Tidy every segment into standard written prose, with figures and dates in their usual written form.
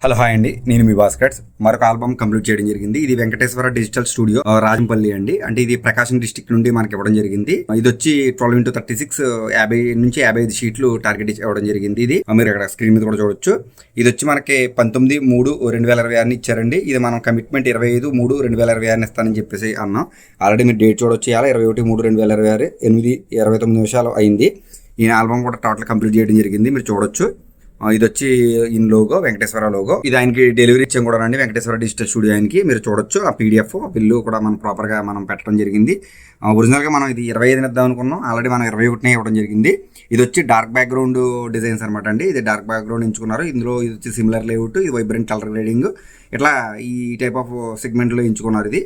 Hello hi అండి, నేను మీ భాస్కర్. మరొక ఆల్బమ్ కంప్లీట్ చేయడం జరిగింది. ఇది వెంకటేశ్వర డిజిటల్ స్టూడియో రాజంపల్లి అండి. అంటే ఇది ప్రకాశం డిస్ట్రిక్ట్ నుండి మనకి ఇవ్వడం జరిగింది. ఇది వచ్చి 12x36 50 నుంచి 55 షీట్లు టార్గెట్ ఇవ్వడం జరిగింది. ఇది మీరు ఇక్కడ స్క్రీన్ మీద కూడా చూడొచ్చు. ఇది వచ్చి మనకి 19/3/2026 ఇచ్చారండి. ఇది మనం కమిట్మెంట్ 25/3/2026 ఇస్తానని చెప్పేసి అన్నాం. ఆల్రెడీ మీరు డేట్ చూడొచ్చు. 21/3/2026 8:29 నిమిషాలు అయింది. ఈ ఆల్బమ్ కూడా టోటల్ కంప్లీట్ చేయడం జరిగింది. మీరు చూడొచ్చు. ఇది వచ్చి ఇన్ లోగో, వెంకటేశ్వర లోగో. ఇది ఆయనకి డెలివరీ ఇచ్చాం కూడా అండి. వెంకటేశ్వర డిజిటల్ స్టూడియో ఆయనకి మీరు చూడొచ్చు. ఆ పీడిఎఫ్ బిల్లు కూడా మనం ప్రాపర్గా మనం పెట్టడం జరిగింది. ఒరిజినల్గా మనం ఇది 25 ఇద్దాం అనుకున్నాం. ఆల్రెడీ మనం 21 ఇవ్వడం జరిగింది. ఇది వచ్చి డార్క్ బ్యాక్గ్రౌండ్ డిజైన్స్ అనమాట అండి. ఇది డార్క్ బ్యాక్గ్రౌండ్ ఎంచుకున్నారు. ఇందులో ఇది వచ్చి సిమిలర్ లేఅవుట్, ఇది వైబ్రెంట్ కలర్ గ్రేడింగ్, ఇట్లా ఈ టైప్ ఆఫ్ సెగ్మెంట్లో ఎంచుకున్నారు. ఇది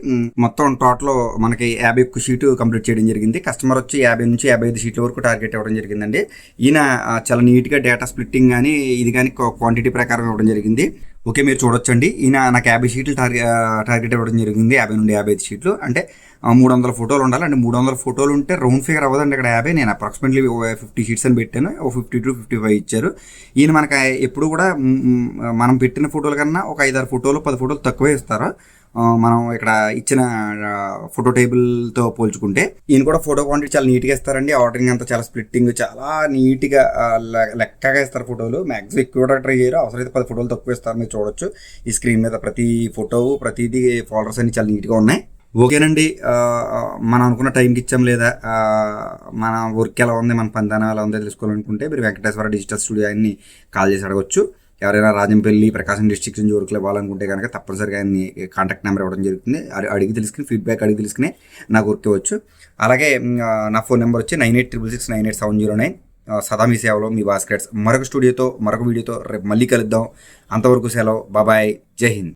మొత్తం టోటల్ మనకి 51 షీటు కంప్లీట్ చేయడం జరిగింది. కస్టమర్ వచ్చి 50 నుంచి 55 షీట్ల వరకు టార్గెట్ ఇవ్వడం జరిగిందండి. ఈయన చాలా నీట్గా డేటా స్ప్లిట్టింగ్ కానీ ఇది కానీ క్వాంటిటీ ప్రకారం ఇవ్వడం జరిగింది. ఓకే, మీరు చూడొచ్చండి. ఈయన నాకు 50 షీట్లు టార్గెట్ ఇవ్వడం జరిగింది. 50 నుండి 55 షీట్లు అంటే 300 ఫోటోలు ఉండాలి. అంటే 300 ఫోటోలు ఉంటే రౌండ్ ఫిగర్ అవ్వదండి. ఇక్కడ 50 నేను అప్రాక్సిమేట్లీ 50 షీట్స్ అని పెట్టాను. 50 to 55 ఇచ్చారు. ఈయన మనకి ఎప్పుడు కూడా మనం పెట్టిన ఫోటోల కన్నా ఒక 5-6 ఫోటోలు 10 ఫోటోలు తక్కువే ఇస్తారు. మనం ఇక్కడ ఇచ్చిన ఫోటో టేబుల్తో పోల్చుకుంటే ఈయన కూడా ఫోటో క్వాంటిటీ చాలా నీట్గా ఇస్తారండి. ఆర్డరింగ్ అంతా చాలా స్ప్లిట్టింగ్ చాలా నీట్గా లెక్కగా ఇస్తారు. ఫోటోలు మ్యాక్సిమం ఎక్కువ ట్రై చేయరు. అవసరమైతే 10 ఫోటోలు తక్కువ ఇస్తారు. మీరు చూడొచ్చు ఈ స్క్రీన్ మీద ప్రతి ఫోటో ప్రతిదీ ఫోల్డర్స్ అన్ని చాలా నీట్గా ఉన్నాయి. ఓకేనండి, మనం అనుకున్న టైంకి ఇచ్చాం లేదా మన వర్క్ ఎలా ఉంది, మన పనిదానం ఎలా ఉందో తెలుసుకోవాలనుకుంటే మీరు వెంకటేశ్వర డిజిటల్ స్టూడియో ఆయన్ని కాల్ చేసి అడగొచ్చు. ఎవరైనా రాజంపల్లి, ప్రకాశం డిస్ట్రిక్ట్ నుంచి వర్క్లు ఇవ్వాలనుకుంటే కనుక తప్పనిసరిగా ఆయన్ని కాంటాక్ట్ నెంబర్ ఇవ్వడం జరుగుతుంది. అడిగి తెలుసుకుని ఫీడ్బ్యాక్ అడిగి తెలుసుకుని నాకు వర్క్ ఇవ్వచ్చు. అలాగే నా ఫోన్ నెంబర్ వచ్చి 9866698709. సదా మీ సేవలో మీ భాస్కర్స్. మరొక స్టూడియోతో మరొక వీడియోతో రేపు మళ్ళీ కలుద్దాం. అంతవరకు సెలవు. బాబాయ్, జై హింద్.